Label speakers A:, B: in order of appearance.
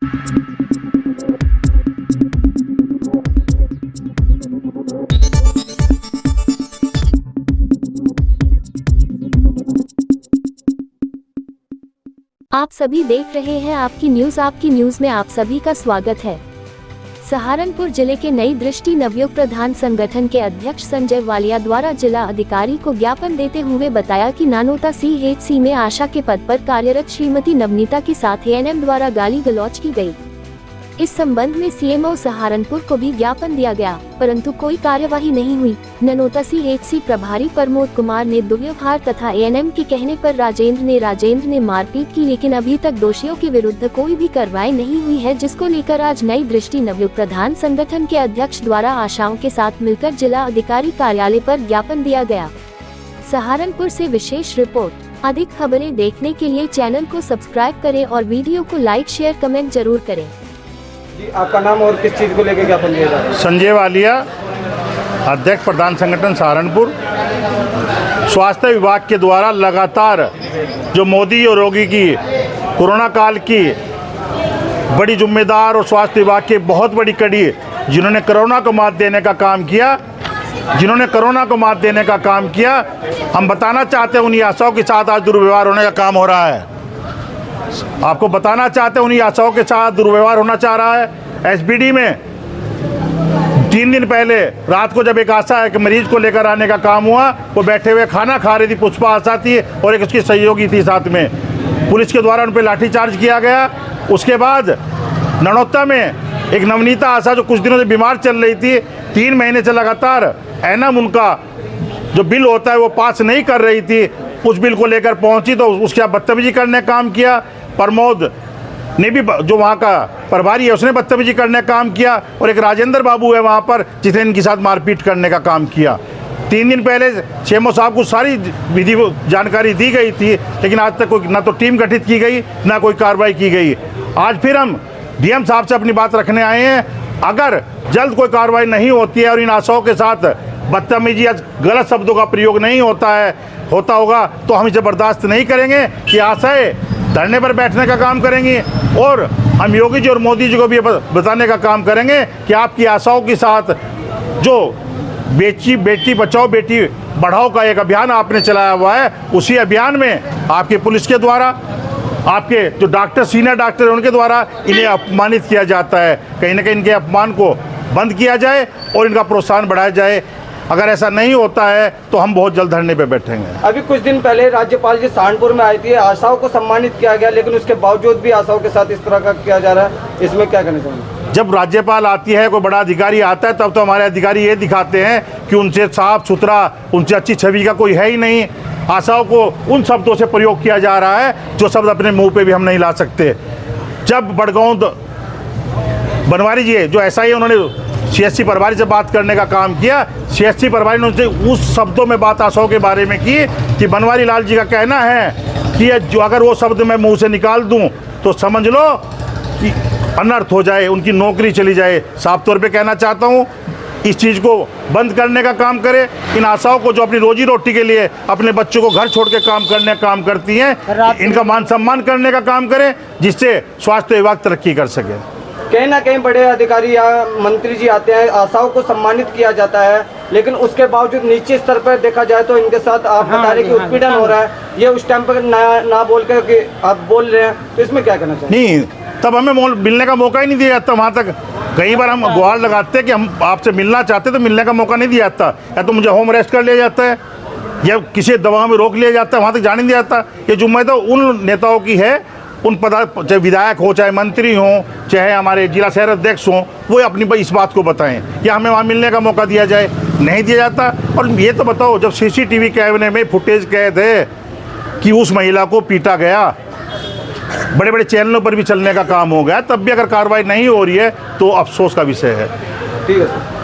A: आप सभी देख रहे हैं आपकी न्यूज में आप सभी का स्वागत है। सहारनपुर जिले के नई दृष्टि नवयुग प्रधान संगठन के अध्यक्ष संजय वालिया द्वारा जिला अधिकारी को ज्ञापन देते हुए बताया कि नानोता CHC में आशा के पद पर कार्यरत श्रीमती नवनीता के साथ ANM द्वारा गाली गलौज की गई। इस संबंध में CMO सहारनपुर को भी ज्ञापन दिया गया, परंतु कोई कार्यवाही नहीं हुई। नानोता CHC प्रभारी प्रमोद कुमार ने दुर्व्यवहार तथा ANM के कहने पर राजेंद्र ने मारपीट की, लेकिन अभी तक दोषियों के विरुद्ध कोई भी कार्रवाई नहीं हुई है, जिसको लेकर आज नई दृष्टि नवयुग प्रधान संगठन के अध्यक्ष द्वारा आशाओं के साथ मिलकर जिला अधिकारी कार्यालय पर ज्ञापन दिया गया। सहारनपुर से विशेष रिपोर्ट। अधिक खबरें देखने के लिए चैनल को सब्सक्राइब करें और वीडियो को लाइक शेयर कमेंट जरूर करें।
B: जी, आपका नाम और किस चीज़ को लेकर ज्ञापन दिया जा रहा है?
C: संजय वालिया, अध्यक्ष प्रधान संगठन सहारनपुर। स्वास्थ्य विभाग के द्वारा लगातार जो मोदी और योगी की कोरोना काल की बड़ी जिम्मेदार और स्वास्थ्य विभाग की बहुत बड़ी कड़ी, जिन्होंने कोरोना को मात देने का काम किया, हम बताना चाहते हैं उन्हीं आशाओं के साथ आज दुर्व्यवहार होने का काम हो रहा है। आपको बताना चाहते हैं उन्हीं आशाओं के साथ दुर्व्यवहार होना चाह रहा है। SBD में 3 दिन पहले रात को जब एक आशा है कि मरीज को लेकर आने का काम हुआ, वो बैठे हुए खाना खा रही थी, पुष्पा आशा थी और एक उसकी सहयोगी थी साथ में। पुलिस के द्वारा उन पर लाठीचार्ज किया गया। उसके बाद ननौता में एक नवनीता आशा जो कुछ दिनों से बीमार चल रही थी, 3 महीने से लगातार ANM उनका जो बिल होता है वो पास नहीं कर रही थी, उस बिल को लेकर पहुंची तो उसके आप बदतमीजी करने का काम किया। प्रमोद ने भी, जो वहाँ का प्रभारी है, उसने बदतमीजी करने का काम किया और एक राजेंद्र बाबू है वहाँ पर, जिसने इनके साथ मारपीट करने का काम किया। 3 दिन पहले CMO साहब को सारी विधि जानकारी दी गई थी, लेकिन आज तक कोई ना तो टीम गठित की गई ना कोई कार्रवाई की गई। आज फिर हम DM साहब से अपनी बात रखने आए हैं। अगर जल्द कोई कार्रवाई नहीं होती है और इन आशाओं के साथ बदतमीजी या गलत शब्दों का प्रयोग नहीं होता होगा तो हम इसे बर्दाश्त नहीं करेंगे कि आशाएं धरने पर बैठने का काम करेंगी। और हम योगी जी और मोदी जी को भी बताने का काम करेंगे कि आपकी आशाओं के साथ जो बेटी बचाओ बेटी बढ़ाओ का एक अभियान आपने चलाया हुआ है, उसी अभियान में आपकी पुलिस के द्वारा, आपके जो डॉक्टर, सीनियर डॉक्टर हैं, उनके द्वारा इन्हें अपमानित किया जाता है। कहीं ना कहीं इनके अपमान को बंद किया जाए और इनका प्रोत्साहन बढ़ाया जाए। अगर ऐसा नहीं होता है तो हम बहुत जल्द धरने पे बैठेंगे।
B: अभी कुछ दिन पहले राज्यपाल जी सहारनपुर में आई थी, आशाओं को सम्मानित किया गया, लेकिन उसके बावजूद भी आशाओं के साथ इस तरह का किया जा रहा है, इसमें क्या कहना चाहेंगे?
C: जब राज्यपाल आती है, कोई बड़ा अधिकारी आता है, तब तो हमारे अधिकारी ये दिखाते हैं कि उनसे साफ सुथरा, उनसे अच्छी छवि का कोई है ही नहीं। आशाओं को उन शब्दों से प्रयोग किया जा रहा है जो शब्द अपने मुँह पर भी हम नहीं ला सकते। जब बड़गांव बनवारी जी जो SI, उन्होंने CHC प्रभारी से बात करने का काम किया, CHC प्रभारी ने उनसे उस शब्दों में बात आशाओं के बारे में की कि बनवारी लाल जी का कहना है कि जो अगर वो शब्द मैं मुंह से निकाल दूं तो समझ लो कि अनर्थ हो जाए, उनकी नौकरी चली जाए। साफ तौर पे कहना चाहता हूं, इस चीज़ को बंद करने का काम करे। इन आशाओं को जो अपनी रोजी रोटी के लिए अपने बच्चों को घर छोड़ के काम करती हैं, इनका मान सम्मान करने का काम करें, जिससे स्वास्थ्य विभाग तरक्की कर सके।
B: कहीं ना कहीं बड़े अधिकारी या मंत्री जी आते हैं, आशाओं को सम्मानित किया जाता है, लेकिन उसके बावजूद नीचे स्तर पर देखा जाए तो इनके साथ आप बता रहे कि उत्पीड़न हो रहा है, ये उस टाइम पर ना बोल कर कि आप बोल रहे हैं, तो इसमें क्या कहना चाहिए? नहीं,
C: तब हमें मिलने का मौका ही नहीं दिया जाता। वहाँ तक कई बार हम गुहार लगाते हैं कि हम आपसे मिलना चाहते तो मिलने का मौका नहीं दिया जाता, या तो मुझे होम अरेस्ट कर लिया जाता है या किसी दवा में रोक लिया जाता है, वहाँ तक जाने नहीं दिया जाता। ये जिम्मेदारी उन नेताओं की है, उन चाहे विधायक हो, चाहे मंत्री हों, चाहे हमारे जिला शहर अध्यक्ष हों, वो अपनी इस बात को बताएं कि हमें वहाँ मिलने का मौका दिया जाए, नहीं दिया जाता। और ये तो बताओ, जब CCTV कैमरे में फुटेज कैद है कि उस महिला को पीटा गया, बड़े बड़े चैनलों पर भी चलने का काम हो गया, तब भी अगर कार्रवाई नहीं हो रही है तो अफसोस का विषय है।
B: ठीक है सर।